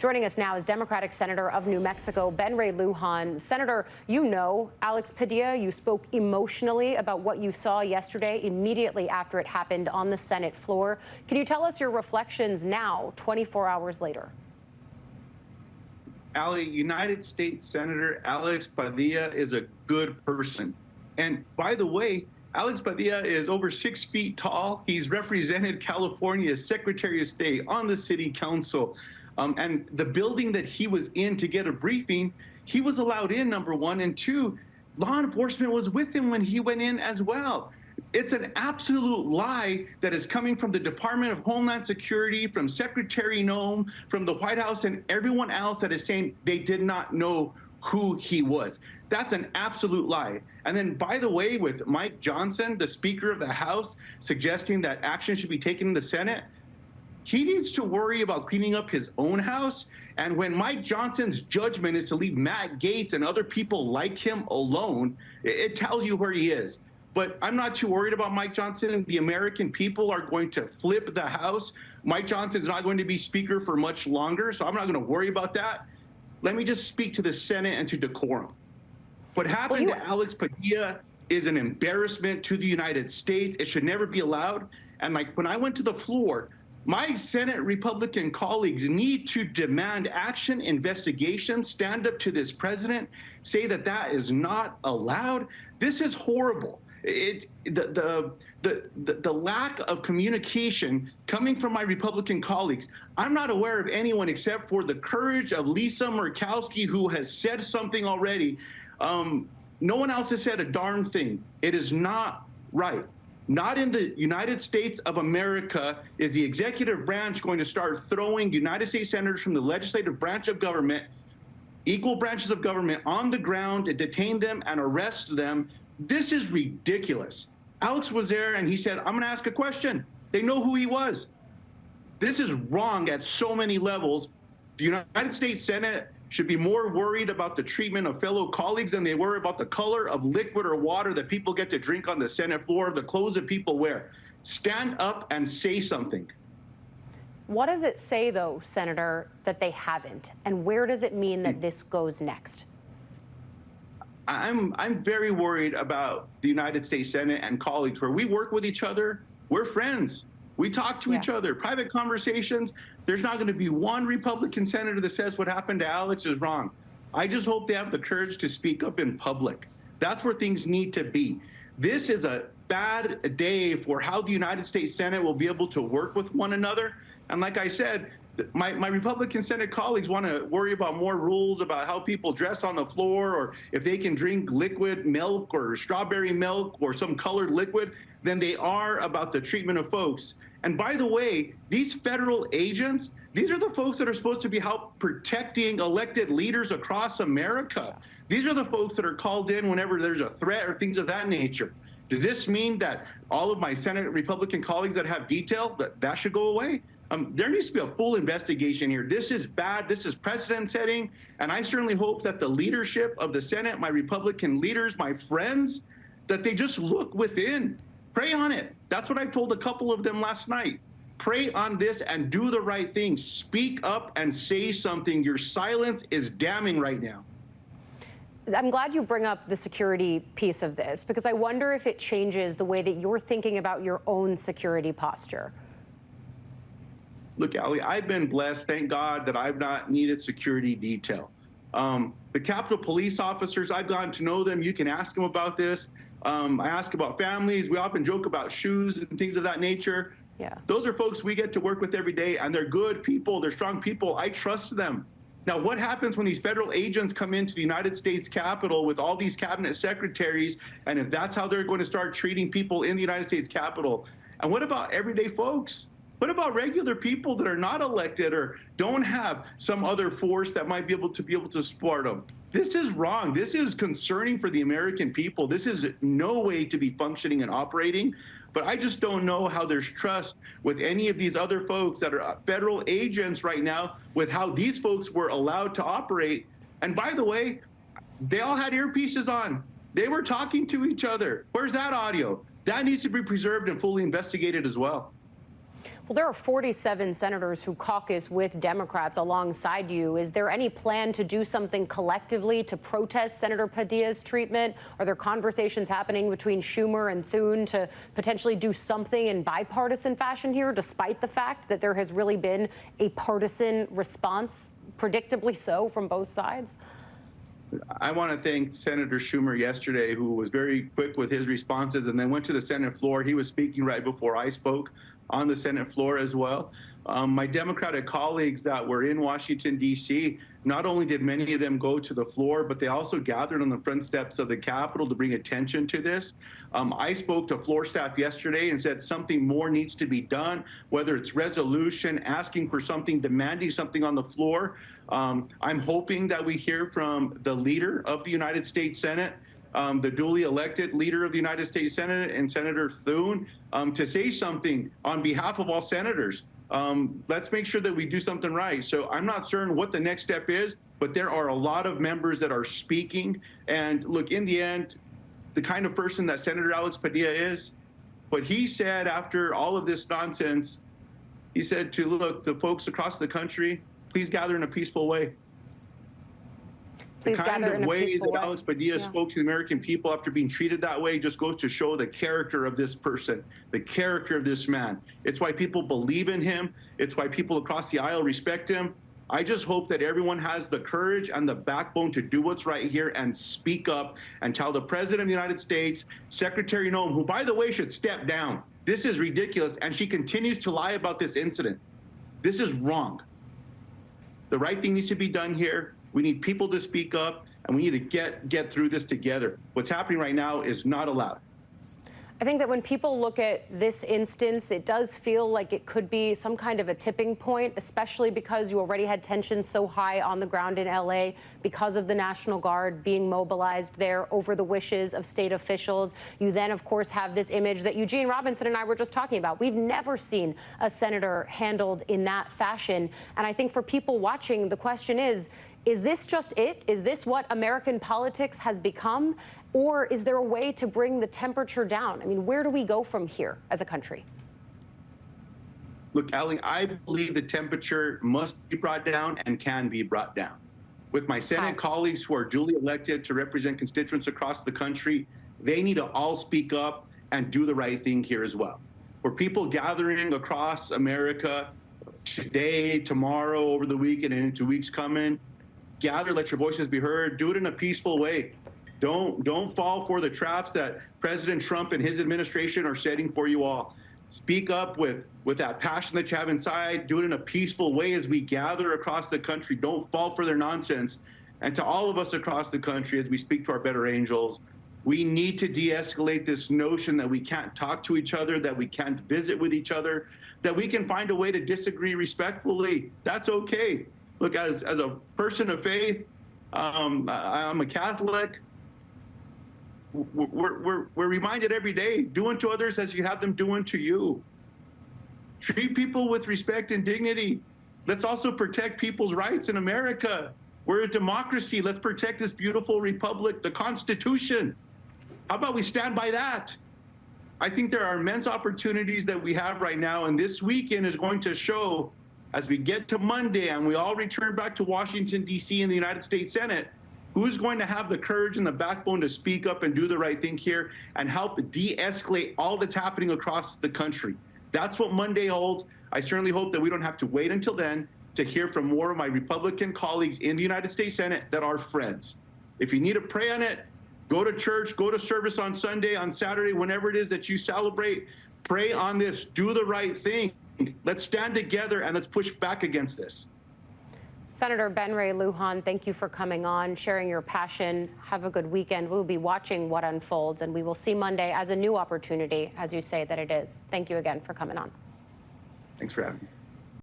Joining us now is Democratic Senator of New Mexico, Ben Ray Lujan. Senator, you know Alex Padilla. You spoke emotionally about what you saw yesterday immediately after it happened on the Senate floor. Can you tell us your reflections now, 24 hours later? Ali, United States Senator Alex Padilla is a good person. And by the way, Alex Padilla is over 6 feet tall. He's represented California as Secretary of State on the City Council. And the building that he was in to get a briefing, he was allowed in, number one. And two, law enforcement was with him when he went in as well. It's an absolute lie that is coming from the Department of Homeland Security, from Secretary Noem, from the White House, and everyone else that is saying they did not know who he was. That's an absolute lie. And then, by the way, with Mike Johnson, the Speaker of the House, suggesting that action should be taken in the Senate, he needs to worry about cleaning up his own house. And when Mike Johnson's judgment is to leave Matt Gaetz and other people like him alone, it tells you where he is. But I'm not too worried about Mike Johnson. The American people are going to flip the House. Mike Johnson's not going to be Speaker for much longer, so I'm not going to worry about that. Let me just speak to the Senate and to decorum. What happened to Alex Padilla is an embarrassment to the United States. It should never be allowed. And like when I went to the floor, my Senate Republican colleagues need to demand action, investigation, stand up to this president, say that that is not allowed. This is horrible. The lack of communication coming from my Republican colleagues. I'm not aware of anyone except for the courage of Lisa Murkowski, who has said something already. No one else has said a darn thing. It is not right. Not in the United States of America is the executive branch going to start throwing United States senators from the legislative branch of government, equal branches of government, on the ground and detain them and arrest them. This is ridiculous. Alex was there and he said, I'm going to ask a question. They know who he was. This is wrong at so many levels. The United States Senate should be more worried about the treatment of fellow colleagues than they worry about the color of liquid or water that people get to drink on the Senate floor, the clothes that people wear. Stand up and say something. What does it say, though, Senator, that they haven't? And where does it mean that this goes next? I'm very worried about the United States Senate and colleagues where we work with each other. We're friends. We talk to each other, private conversations. There's not going to be one Republican senator that says what happened to Alex is wrong. I just hope they have the courage to speak up in public. That's where things need to be. This is a bad day for how the United States Senate will be able to work with one another. And like I said, my Republican Senate colleagues want to worry about more rules about how people dress on the floor, or if they can drink liquid milk or strawberry milk or some colored liquid, than they are about the treatment of folks. And by the way, these federal agents, these are the folks that are supposed to be help protecting elected leaders across America. These are the folks that are called in whenever there's a threat or things of that nature. Does this mean that all of my Senate Republican colleagues that have detail, that should go away? There needs to be a full investigation here. This is bad. This is precedent setting. And I certainly hope that the leadership of the Senate, my Republican leaders, my friends, that they just look within. Pray on it. That's what I told a couple of them last night. Pray on this and do the right thing. Speak up and say something. Your silence is damning right now. I'm glad you bring up the security piece of this, because I wonder if it changes the way that you're thinking about your own security posture. Look, Ali, I've been blessed. Thank God that I've not needed security detail. The Capitol Police officers, I've gotten to know them. You can ask them about this. I ask about families. We often joke about shoes and things of that nature. Yeah. Those are folks we get to work with every day, and they're good people. They're strong people. I trust them. Now, what happens when these federal agents come into the United States Capitol with all these cabinet secretaries, and if that's how they're going to start treating people in the United States Capitol? And what about everyday folks? What about regular people that are not elected or don't have some other force that might be able to support them? This is wrong. This is concerning for the American people. This is no way to be functioning and operating. But I just don't know how there's trust with any of these other folks that are federal agents right now with how these folks were allowed to operate. And by the way, they all had earpieces on. They were talking to each other. Where's that audio? That needs to be preserved and fully investigated as well. Well, there are 47 senators who caucus with Democrats alongside you. Is there any plan to do something collectively to protest Senator Padilla's treatment? Are there conversations happening between Schumer and Thune to potentially do something in bipartisan fashion here, despite the fact that there has really been a partisan response, predictably so, from both sides? I want to thank Senator Schumer yesterday, who was very quick with his responses and then went to the Senate floor. He was speaking right before I spoke on the Senate floor as well. My Democratic colleagues that were in Washington, D.C., not only did many of them go to the floor, but they also gathered on the front steps of the Capitol to bring attention to this. I spoke to floor staff yesterday and said something more needs to be done, whether it's resolution, asking for something, demanding something on the floor. I'm hoping that we hear from the leader of the United States Senate, the duly elected leader of the United States Senate, and Senator Thune, to say something on behalf of all senators. Let's make sure that we do something right. So I'm not certain what the next step is, but there are a lot of members that are speaking. And look, in the end, the kind of person that Senator Alex Padilla is, what he said after all of this nonsense, he said to, look, the folks across the country, please gather in a peaceful way. The kind of ways that Alex Padilla spoke to the American people after being treated that way just goes to show the character of this person, the character of this man. It's why people believe in him. It's why people across the aisle respect him. I just hope that everyone has the courage and the backbone to do what's right here and speak up and tell the President of the United States, Secretary Noem, who, by the way, should step down. This is ridiculous, and she continues to lie about this incident. This is wrong. The right thing needs to be done here. We need people to speak up, and we need to get through this together. What's happening right now is not allowed. I think that when people look at this instance, it does feel like it could be some kind of a tipping point, especially because you already had tensions so high on the ground in L.A. because of the National Guard being mobilized there over the wishes of state officials. You then, of course, have this image that Eugene Robinson and I were just talking about. We've never seen a senator handled in that fashion. And I think for people watching, the question is this just it? Is this what American politics has become? Or is there a way to bring the temperature down? I mean, where do we go from here as a country? Look, Allie, I believe the temperature must be brought down and can be brought down. With my Senate colleagues who are duly elected to represent constituents across the country, they need to all speak up and do the right thing here as well. For people gathering across America today, tomorrow, over the weekend, and into weeks coming, gather, let your voices be heard, do it in a peaceful way. Don't fall for the traps that President Trump and his administration are setting for you all. Speak up with that passion that you have inside. Do it in a peaceful way as we gather across the country. Don't fall for their nonsense. And to all of us across the country, as we speak to our better angels, we need to de-escalate this notion that we can't talk to each other, that we can't visit with each other, that we can find a way to disagree respectfully. That's okay. Look, as a person of faith, I'm a Catholic. We're reminded every day, do unto others as you have them do unto you. Treat people with respect and dignity. Let's also protect people's rights in America. We're a democracy. Let's protect this beautiful republic, the Constitution. How about we stand by that? I think there are immense opportunities that we have right now, and this weekend is going to show, as we get to Monday and we all return back to Washington, D.C. in the United States Senate, who's going to have the courage and the backbone to speak up and do the right thing here and help de-escalate all that's happening across the country? That's what Monday holds. I certainly hope that we don't have to wait until then to hear from more of my Republican colleagues in the United States Senate that are friends. If you need to pray on it, go to church, go to service on Sunday, on Saturday, whenever it is that you celebrate, pray on this, do the right thing. Let's stand together and let's push back against this. Senator Ben Ray Lujan, thank you for coming on, sharing your passion. Have a good weekend. We'll be watching what unfolds, and we will see Monday as a new opportunity, as you say that it is. Thank you again for coming on. Thanks for having me.